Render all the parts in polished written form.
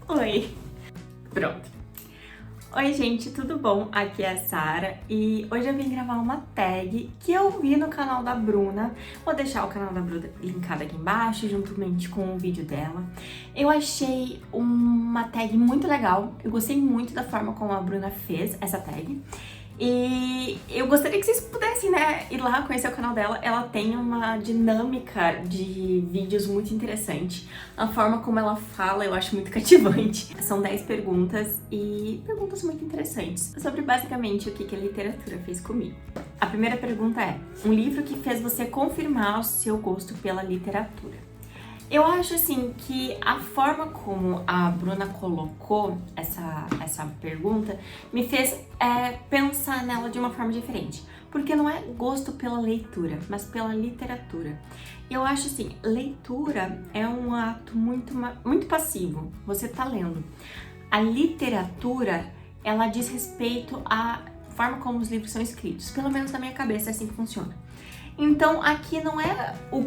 Oi! Pronto. Oi, gente, tudo bom? Aqui é a Sara e hoje eu vim gravar uma tag que eu vi no canal da Bruna. Vou deixar o canal da Bruna linkado aqui embaixo, juntamente com o vídeo dela. Eu achei uma tag muito legal, eu gostei muito da forma como a Bruna fez essa tag. E eu gostaria que vocês pudessem, ir lá conhecer o canal dela. Ela tem uma dinâmica de vídeos muito interessante. A forma como ela fala eu acho muito cativante. São 10 perguntas e perguntas muito interessantes sobre basicamente o que a literatura fez comigo. A primeira pergunta é: um livro que fez você confirmar o seu gosto pela literatura? Eu acho assim que a forma como a Bruna colocou essa pergunta me fez pensar nela de uma forma diferente. Porque não é gosto pela leitura, mas pela literatura. Eu acho assim, leitura é um ato muito passivo, você tá lendo. A literatura, ela diz respeito à forma como os livros são escritos. Pelo menos na minha cabeça é assim que funciona. Então aqui não é o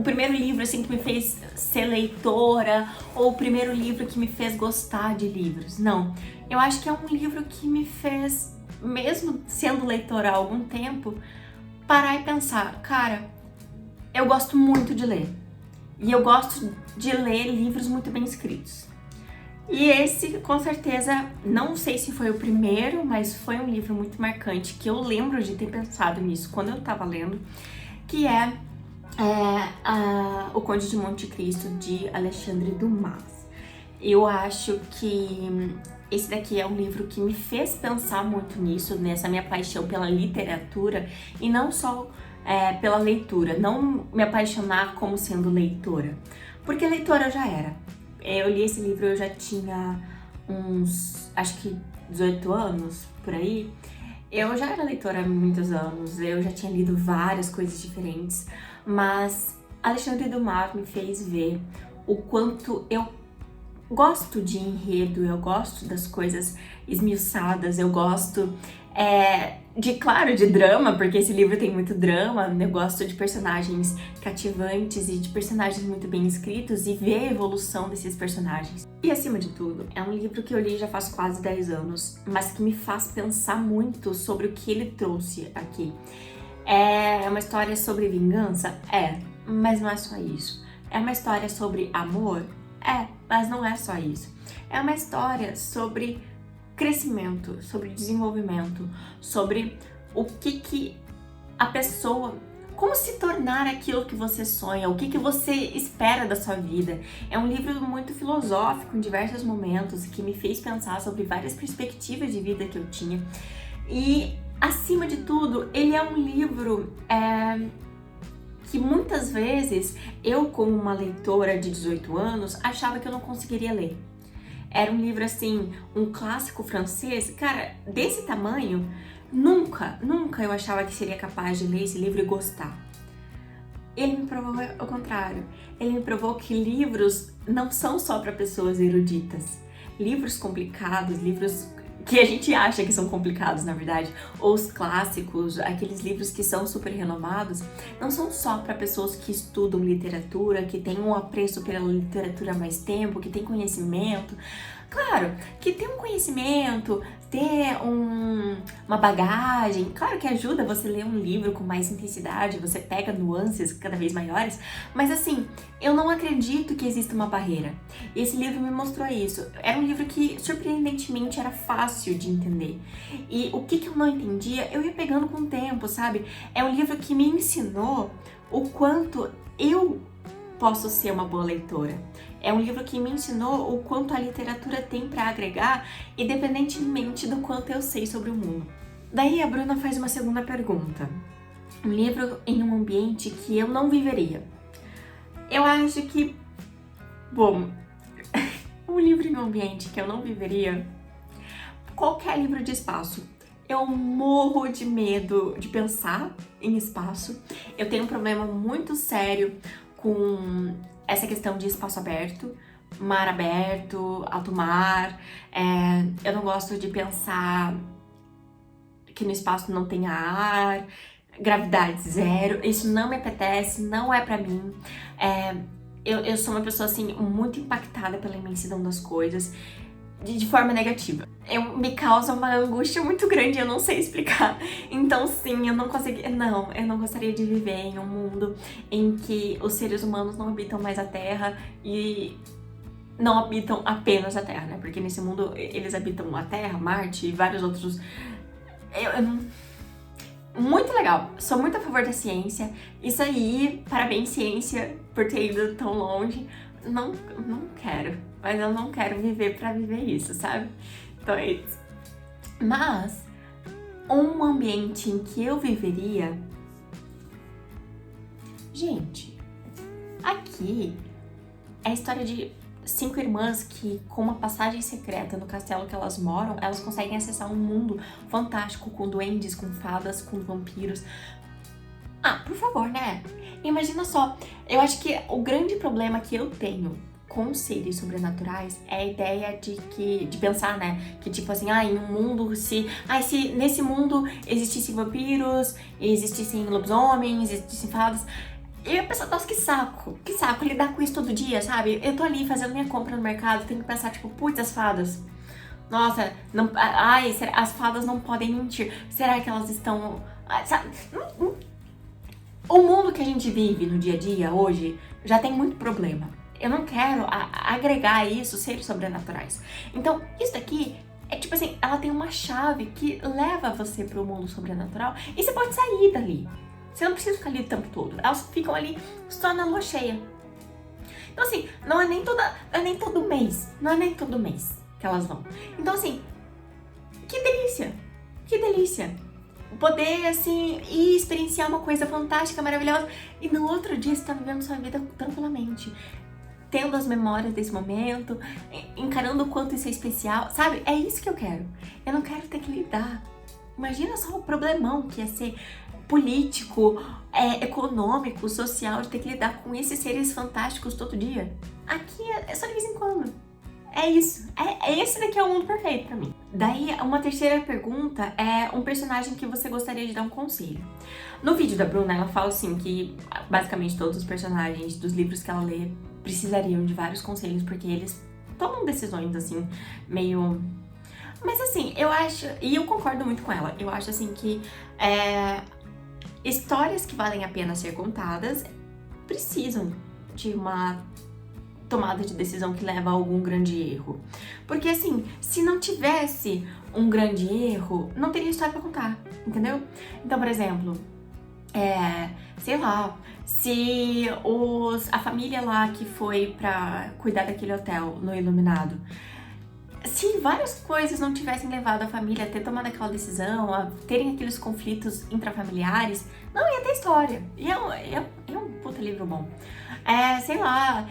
primeiro livro assim que me fez ser leitora ou o primeiro livro que me fez gostar de livros. Não. Eu acho que é um livro que me fez, mesmo sendo leitora há algum tempo, parar e pensar, cara, eu gosto muito de ler. E eu gosto de ler livros muito bem escritos. E esse, com certeza, não sei se foi o primeiro, mas foi um livro muito marcante, que eu lembro de ter pensado nisso quando eu tava lendo, que é O Conde de Monte Cristo, de Alexandre Dumas. Eu acho que esse daqui é um livro que me fez pensar muito nisso, nessa minha paixão pela literatura, e não só pela leitura, não me apaixonar como sendo leitora, porque leitora eu já era. Eu li esse livro, eu já tinha acho que 18 anos, por aí. Eu já era leitora há muitos anos, eu já tinha lido várias coisas diferentes, mas Alexandre Dumas me fez ver o quanto eu gosto de enredo, eu gosto das coisas esmiuçadas, eu gosto claro, de drama, porque esse livro tem muito drama, eu gosto de personagens cativantes e de personagens muito bem escritos e ver a evolução desses personagens. E acima de tudo, é um livro que eu li já faz quase 10 anos, mas que me faz pensar muito sobre o que ele trouxe aqui. É uma história sobre vingança? É, mas não é só isso. É uma história sobre amor? É, mas não é só isso. É uma história sobre crescimento, sobre desenvolvimento, sobre o que a pessoa, como se tornar aquilo que você sonha, o que você espera da sua vida. É um livro muito filosófico em diversos momentos, que me fez pensar sobre várias perspectivas de vida que eu tinha. E, acima de tudo, ele é um livro que muitas vezes eu, como uma leitora de 18 anos, achava que eu não conseguiria ler. Era um livro assim, um clássico francês, cara, desse tamanho, nunca eu achava que seria capaz de ler esse livro e gostar. Ele me provou o contrário. Ele me provou que livros não são só para pessoas eruditas. Livros complicados, livros que a gente acha que são complicados, na verdade, ou os clássicos, aqueles livros que são super renomados, não são só para pessoas que estudam literatura, que têm um apreço pela literatura há mais tempo, que têm conhecimento. Claro, que ter um conhecimento, ter uma bagagem, claro que ajuda você ler um livro com mais intensidade, você pega nuances cada vez maiores, mas assim, eu não acredito que exista uma barreira. E esse livro me mostrou isso. Era um livro que, surpreendentemente, era fácil de entender. E o que eu não entendia, eu ia pegando com o tempo, sabe? É um livro que me ensinou o quanto eu posso ser uma boa leitora. É um livro que me ensinou o quanto a literatura tem para agregar, independentemente do quanto eu sei sobre o mundo. Daí a Bruna faz uma segunda pergunta. Um livro em um ambiente que eu não viveria. Eu acho que, bom, um livro em um ambiente que eu não viveria, qualquer livro de espaço. Eu morro de medo de pensar em espaço. Eu tenho um problema muito sério com essa questão de espaço aberto, mar aberto, alto mar. Eu não gosto de pensar que no espaço não tenha ar, gravidade zero. Isso não me apetece, não é pra mim. eu sou uma pessoa, assim, muito impactada pela imensidão das coisas, de forma negativa. Me causa uma angústia muito grande, eu não sei explicar. Então, sim, eu não gostaria de viver em um mundo em que os seres humanos não habitam mais a Terra e não habitam apenas a Terra, né? Porque nesse mundo eles habitam a Terra, Marte e vários outros. Muito legal, sou muito a favor da ciência. Isso aí, parabéns ciência por ter ido tão longe. Não quero, mas eu não quero viver pra viver isso, sabe? Então é isso. Mas um ambiente em que eu viveria, gente, aqui é a história de 5 irmãs que, com uma passagem secreta no castelo que elas moram, elas conseguem acessar um mundo fantástico com duendes, com fadas, com vampiros. Ah, por favor, né? Imagina só, eu acho que o grande problema que eu tenho com seres sobrenaturais é a ideia de pensar, né? Que tipo assim, em um mundo, se nesse mundo existissem vampiros, existissem lobisomens, existissem fadas. E eu penso, nossa, que saco lidar com isso todo dia, sabe? Eu tô ali fazendo minha compra no mercado, tenho que pensar, tipo, putz, as fadas. Nossa, não, as fadas não podem mentir. Será que elas estão... sabe? O mundo que a gente vive no dia a dia hoje já tem muito problema. Eu não quero agregar a isso seres sobrenaturais. Então, isso daqui é tipo assim, ela tem uma chave que leva você pro mundo sobrenatural e você pode sair dali. Você não precisa ficar ali o tempo todo. Elas ficam ali só na lua cheia. Então assim, não é nem todo mês que elas vão. Então assim, que delícia. Poder assim ir experienciar uma coisa fantástica, maravilhosa e no outro dia você tá vivendo sua vida tranquilamente. Tendo as memórias desse momento, encarando o quanto isso é especial, sabe? É isso que eu quero. Eu não quero ter que lidar. Imagina só o problemão que ia ser político, econômico, social, de ter que lidar com esses seres fantásticos todo dia. Aqui é só de vez em quando. É isso. Esse daqui é o mundo perfeito pra mim. Daí, uma terceira pergunta é um personagem que você gostaria de dar um conselho. No vídeo da Bruna, ela fala assim que basicamente todos os personagens dos livros que ela lê precisariam de vários conselhos, porque eles tomam decisões assim, meio... Mas assim, eu acho, e eu concordo muito com ela, eu acho assim que histórias que valem a pena ser contadas precisam de uma tomada de decisão que leva a algum grande erro. Porque assim, se não tivesse um grande erro, não teria história pra contar, entendeu? Então, por exemplo, sei lá, se a família lá que foi pra cuidar daquele hotel no Iluminado, se várias coisas não tivessem levado a família a ter tomado aquela decisão, a terem aqueles conflitos intrafamiliares, não ia ter história. E é um puta livro bom. Sei lá,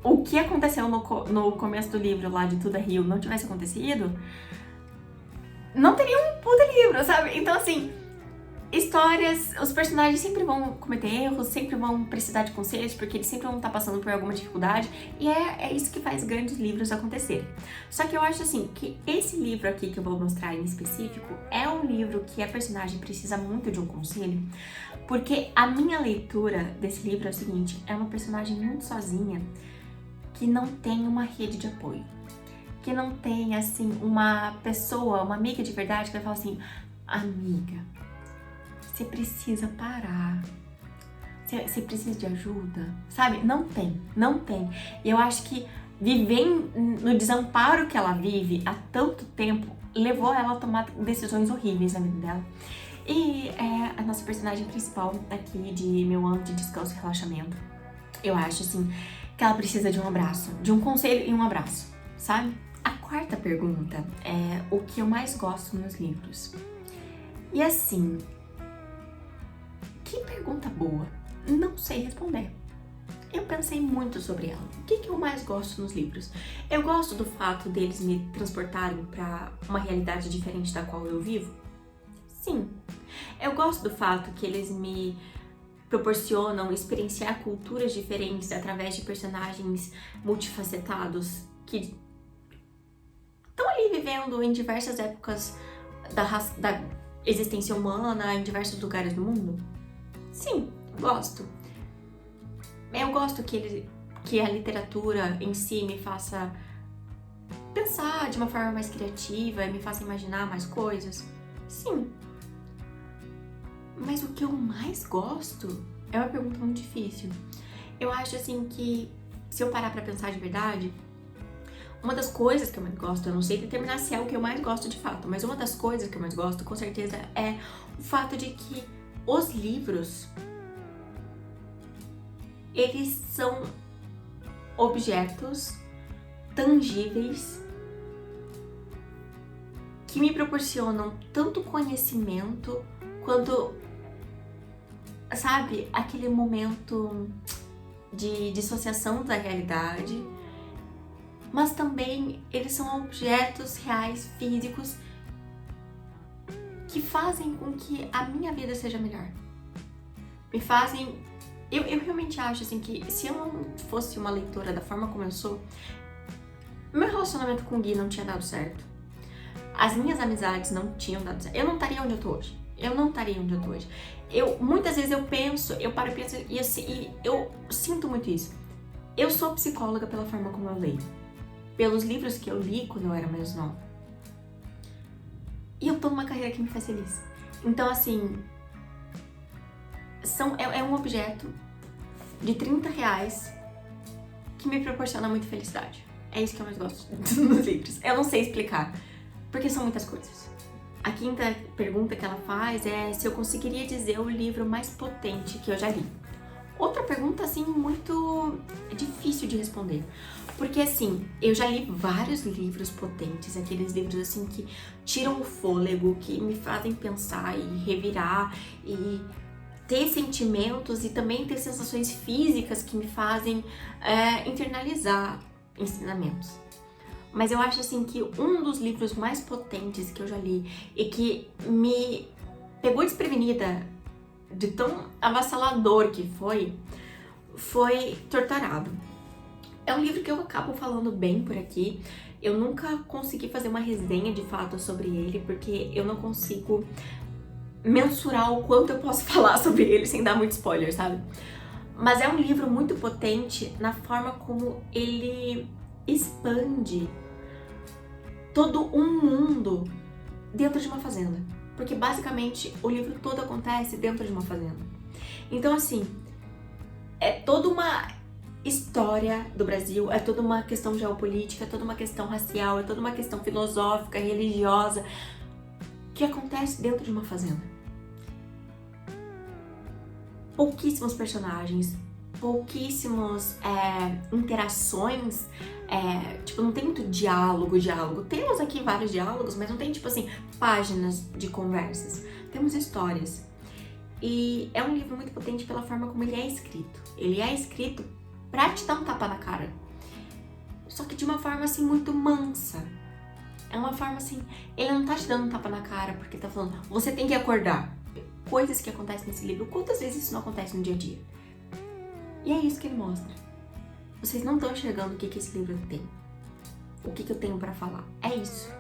o que aconteceu no começo do livro lá de Tudo é Rio não tivesse acontecido, não teria um puta livro, sabe? Então assim, histórias, os personagens sempre vão cometer erros, sempre vão precisar de conselhos, porque eles sempre vão estar passando por alguma dificuldade, e é isso que faz grandes livros acontecerem. Só que eu acho assim, que esse livro aqui que eu vou mostrar em específico é um livro que a personagem precisa muito de um conselho, porque a minha leitura desse livro é o seguinte, é uma personagem muito sozinha, que não tem uma rede de apoio, que não tem assim uma pessoa, uma amiga de verdade que vai falar assim, amiga, você precisa parar, você precisa de ajuda, sabe? Não tem. E eu acho que viver no desamparo que ela vive há tanto tempo levou ela a tomar decisões horríveis na vida dela. E a nossa personagem principal aqui de Meu Ano de Descanso e Relaxamento, eu acho assim, que ela precisa de um abraço, de um conselho e um abraço, sabe? A quarta pergunta é o que eu mais gosto nos livros. E assim, que pergunta boa, não sei responder. Eu pensei muito sobre ela. O que eu mais gosto nos livros? Eu gosto do fato deles me transportarem para uma realidade diferente da qual eu vivo? Sim. Eu gosto do fato que eles me proporcionam experienciar culturas diferentes através de personagens multifacetados que estão ali vivendo em diversas épocas da existência humana, em diversos lugares do mundo? Sim, gosto. Eu gosto que a literatura em si me faça pensar de uma forma mais criativa e me faça imaginar mais coisas. Sim. Mas o que eu mais gosto é uma pergunta muito difícil. Eu acho assim que, se eu parar pra pensar de verdade, uma das coisas que eu mais gosto, eu não sei determinar se é o que eu mais gosto de fato, mas uma das coisas que eu mais gosto, com certeza, é o fato de que os livros, eles são objetos tangíveis que me proporcionam tanto conhecimento quanto, sabe, aquele momento de dissociação da realidade, mas também eles são objetos reais, físicos, que fazem com que a minha vida seja melhor. Me fazem... Eu realmente acho assim que se eu não fosse uma leitora da forma como eu sou, meu relacionamento com o Gui não tinha dado certo. As minhas amizades não tinham dado certo. Eu não estaria onde eu tô hoje. Muitas vezes eu penso, eu paro e penso, e eu sinto muito isso. Eu sou psicóloga pela forma como eu leio, pelos livros que eu li quando eu era mais nova. E eu tô numa carreira que me faz feliz. Então, assim, é um objeto de R$30 que me proporciona muita felicidade. É isso que eu mais gosto dos livros. Eu não sei explicar, porque são muitas coisas. A quinta pergunta que ela faz é se eu conseguiria dizer o livro mais potente que eu já li. Outra pergunta, assim, muito difícil de responder. Porque, assim, eu já li vários livros potentes, aqueles livros, assim, que tiram o fôlego, que me fazem pensar e revirar e ter sentimentos e também ter sensações físicas que me fazem internalizar ensinamentos. Mas eu acho, assim, que um dos livros mais potentes que eu já li e que me pegou desprevenida de tão avassalador que foi Torturado. É um livro que eu acabo falando bem por aqui. Eu nunca consegui fazer uma resenha de fato sobre ele, porque eu não consigo mensurar o quanto eu posso falar sobre ele sem dar muito spoiler, sabe? Mas é um livro muito potente na forma como ele expande todo um mundo dentro de uma fazenda. Porque basicamente o livro todo acontece dentro de uma fazenda. Então, assim, é toda uma história do Brasil, é toda uma questão geopolítica, é toda uma questão racial, é toda uma questão filosófica, religiosa, que acontece dentro de uma fazenda. Pouquíssimos personagens, pouquíssimas interações, tipo, não tem muito diálogo. Temos aqui vários diálogos, mas não tem, tipo assim, páginas de conversas. Temos histórias. E é um livro muito potente pela forma como ele é escrito. Ele é escrito pra te dar um tapa na cara. Só que de uma forma, assim, muito mansa. É uma forma, assim, ele não tá te dando um tapa na cara porque tá falando, você tem que acordar. Coisas que acontecem nesse livro, quantas vezes isso não acontece no dia a dia? E é isso que ele mostra. Vocês não estão enxergando o que esse livro tem. O que eu tenho pra falar. É isso.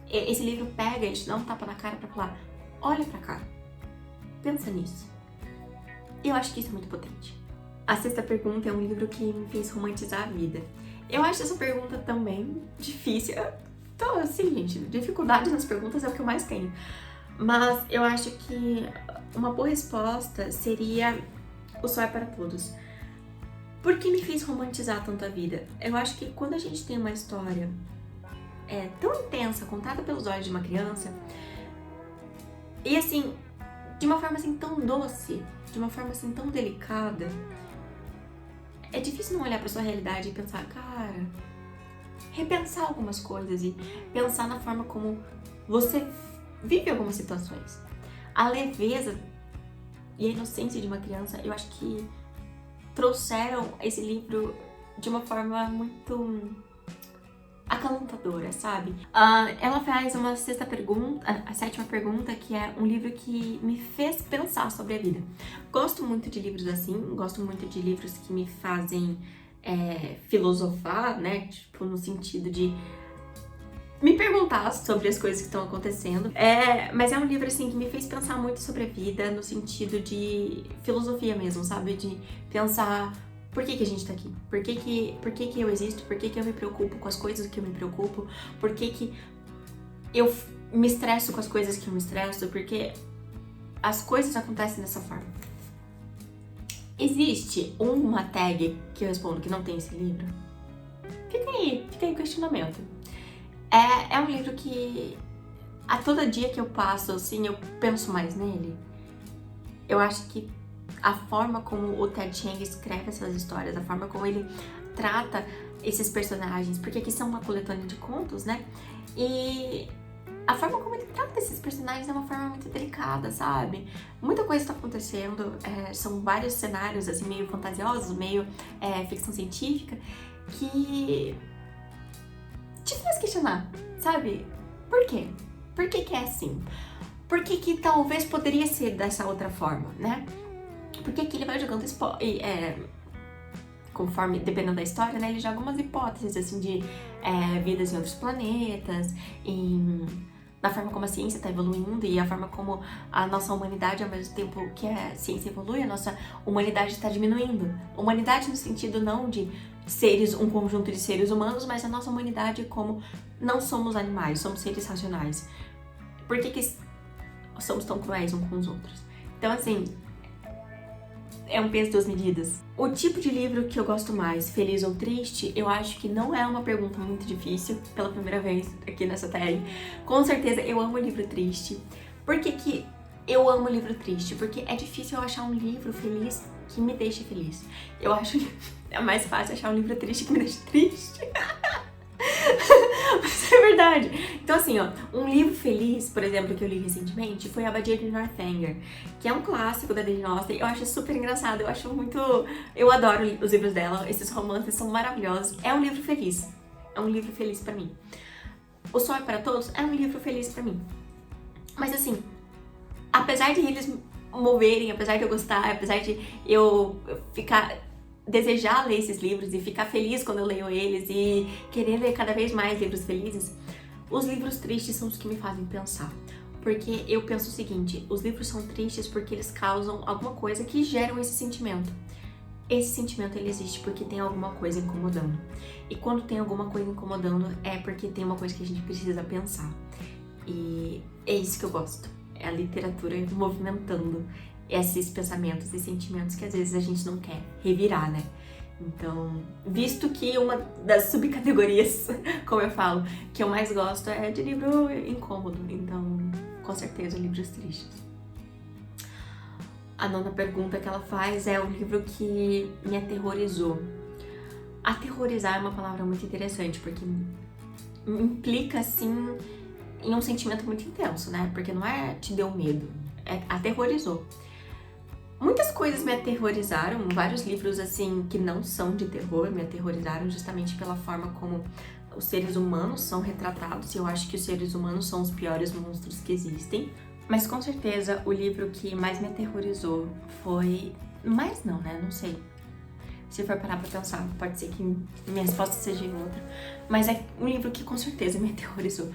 Esse livro pega e te dá um tapa na cara pra falar, olha pra cá. Pensa nisso. Eu acho que isso é muito potente. A sexta pergunta é um livro que me fez romantizar a vida. Eu acho essa pergunta também difícil. Então, assim, gente, dificuldade nas perguntas é o que eu mais tenho. Mas eu acho que uma boa resposta seria O Sol é para Todos. Por que me fez romantizar tanto a vida? Eu acho que quando a gente tem uma história tão intensa, contada pelos olhos de uma criança, e assim, de uma forma assim tão doce, de uma forma assim tão delicada, é difícil não olhar pra sua realidade e pensar, cara, repensar algumas coisas e pensar na forma como você vive algumas situações. A leveza e a inocência de uma criança, eu acho que trouxeram esse livro de uma forma muito acalentadora, sabe? Ela faz uma sexta pergunta, a sétima pergunta, que é um livro que me fez pensar sobre a vida. Gosto muito de livros assim, gosto muito de livros que me fazem filosofar, né? Tipo, no sentido de me perguntar sobre as coisas que estão acontecendo. Mas é um livro, assim, que me fez pensar muito sobre a vida, no sentido de filosofia mesmo, sabe? De pensar por que a gente tá aqui? Por que eu existo? Por que eu me preocupo com as coisas que eu me preocupo? Por que eu me estresso com as coisas que eu me estresso? Porque as coisas acontecem dessa forma. Existe uma tag que eu respondo que não tem esse livro? Fica aí o questionamento. É um livro que a todo dia que eu passo, assim, eu penso mais nele. Eu acho que a forma como o Ted Chiang escreve essas histórias, a forma como ele trata esses personagens, porque aqui são uma coletânea de contos, né? E a forma como ele trata esses personagens é uma forma muito delicada, sabe? Muita coisa está acontecendo, são vários cenários, assim, meio fantasiosos, meio ficção científica, que te faz questionar, sabe? Por quê? Por que é assim? Por que talvez poderia ser dessa outra forma, né? Por que ele vai jogando conforme, dependendo da história, né? Ele joga umas hipóteses, assim, de vidas em outros planetas, na forma como a ciência está evoluindo e a forma como a nossa humanidade, ao mesmo tempo que a ciência evolui, a nossa humanidade está diminuindo. Humanidade no sentido não de seres, um conjunto de seres humanos, mas a nossa humanidade como não somos animais, somos seres racionais. Por que somos tão cruéis uns com os outros? Então, assim, é um peso das medidas. O tipo de livro que eu gosto mais, feliz ou triste, eu acho que não é uma pergunta muito difícil, pela primeira vez aqui nessa tag. Com certeza eu amo livro triste. Por que eu amo livro triste? Porque é difícil eu achar um livro feliz que me deixe feliz. Eu acho que é mais fácil achar um livro triste que me deixe triste. Mas é verdade. Então, assim, ó, um livro feliz, por exemplo, que eu li recentemente, foi A Abadia de Northanger, que é um clássico da Jane Austen. Eu acho super engraçado, eu adoro os livros dela, esses romances são maravilhosos. É um livro feliz. É um livro feliz pra mim. O Sol é para Todos é um livro feliz pra mim. Mas, assim, apesar de eles moverem, apesar de eu gostar, apesar de eu desejar ler esses livros e ficar feliz quando eu leio eles e querer ler cada vez mais livros felizes, os livros tristes são os que me fazem pensar. Porque eu penso o seguinte, os livros são tristes porque eles causam alguma coisa que geram esse sentimento. Esse sentimento, ele existe porque tem alguma coisa incomodando. E quando tem alguma coisa incomodando, é porque tem uma coisa que a gente precisa pensar. E é isso que eu gosto. É a literatura movimentando esses pensamentos e sentimentos que às vezes a gente não quer revirar, né? Então, visto que uma das subcategorias, como eu falo, que eu mais gosto é de livro incômodo, então, com certeza, livros tristes. A nona pergunta que ela faz é o livro que me aterrorizou. Aterrorizar é uma palavra muito interessante, porque implica, assim, em um sentimento muito intenso, né? Porque não é te deu medo, é aterrorizou. Muitas coisas me aterrorizaram, vários livros, assim, que não são de terror me aterrorizaram justamente pela forma como os seres humanos são retratados, e eu acho que os seres humanos são os piores monstros que existem. Mas com certeza o livro que mais me aterrorizou foi... Mais não, né? Não sei. Se for parar pra pensar, pode ser que minha resposta seja em outra. Mas é um livro que com certeza me aterrorizou.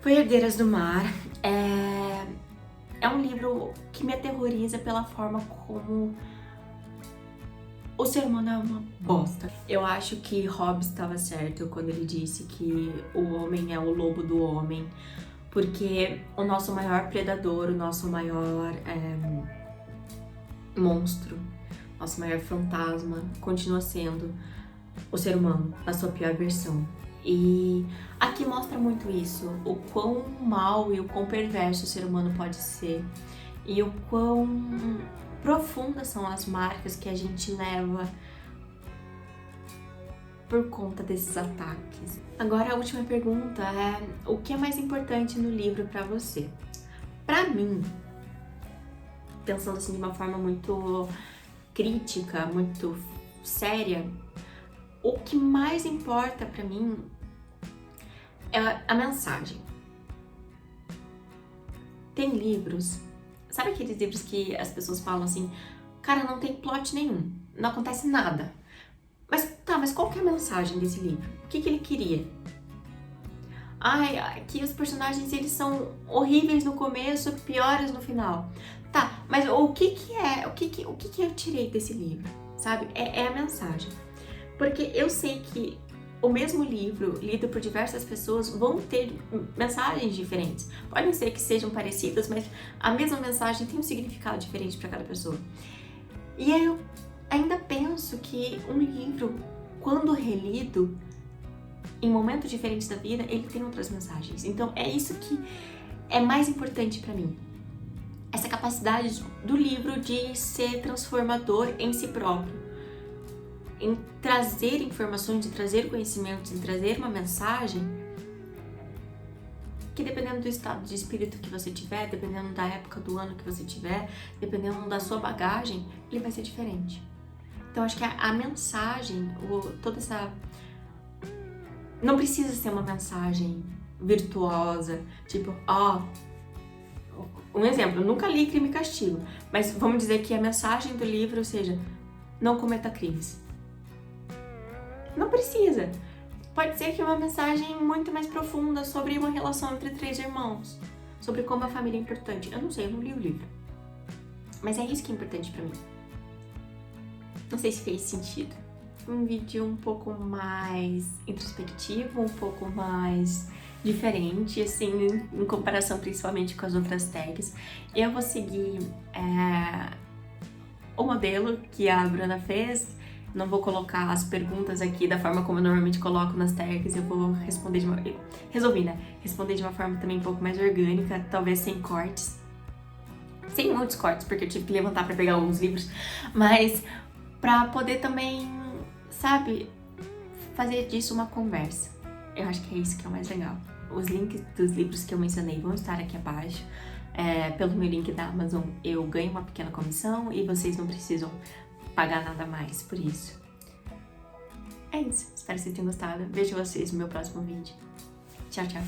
Foi Herdeiras do Mar. É um livro que me aterroriza pela forma como o ser humano é uma bosta. Eu acho que Hobbes estava certo quando ele disse que o homem é o lobo do homem, porque o nosso maior predador, o nosso maior monstro, nosso maior fantasma continua sendo o ser humano, na sua pior versão. E aqui mostra muito isso, o quão mal e o quão perverso o ser humano pode ser e o quão profundas são as marcas que a gente leva por conta desses ataques. Agora a última pergunta é: o que é mais importante no livro pra você? Pra mim, pensando assim de uma forma muito crítica, muito séria, o que mais importa pra mim é a mensagem. Tem livros, sabe aqueles livros que as pessoas falam assim, cara, não tem plot nenhum, não acontece nada. Mas qual que é a mensagem desse livro? O que ele queria? Ai, que os personagens eles são horríveis no começo, piores no final. Tá, mas o que que é, o que que eu tirei desse livro, sabe? É a mensagem. Porque eu sei que o mesmo livro, lido por diversas pessoas, vão ter mensagens diferentes. Podem ser que sejam parecidas, mas a mesma mensagem tem um significado diferente para cada pessoa. E eu ainda penso que um livro, quando relido, em momentos diferentes da vida, ele tem outras mensagens. Então é isso que é mais importante para mim. Essa capacidade do livro de ser transformador em si próprio, em trazer informações, em trazer conhecimentos, em trazer uma mensagem que, dependendo do estado de espírito que você tiver, dependendo da época do ano que você tiver, dependendo da sua bagagem, ele vai ser diferente. Então acho que a mensagem, toda essa... Não precisa ser uma mensagem virtuosa, tipo, um exemplo, eu nunca li Crime e Castigo, mas vamos dizer que a mensagem do livro seja: não cometa crimes. Não precisa. Pode ser que uma mensagem muito mais profunda sobre uma relação entre três irmãos, sobre como a família é importante. Eu não sei, eu não li o livro. Mas é isso que é importante pra mim. Não sei se fez sentido. Um vídeo um pouco mais introspectivo, um pouco mais diferente, assim, em comparação principalmente com as outras tags. Eu vou seguir o modelo que a Bruna fez. Não vou colocar as perguntas aqui da forma como eu normalmente coloco nas tags, eu vou responder responder de uma forma também um pouco mais orgânica, talvez sem cortes. Sem muitos cortes, porque eu tive que levantar pra pegar alguns livros, mas pra poder também, sabe, fazer disso uma conversa. Eu acho que é isso que é o mais legal. Os links dos livros que eu mencionei vão estar aqui abaixo. Pelo meu link da Amazon eu ganho uma pequena comissão e vocês não precisam pagar nada mais por isso. É isso. Espero que vocês tenham gostado. Vejo vocês no meu próximo vídeo. Tchau, tchau.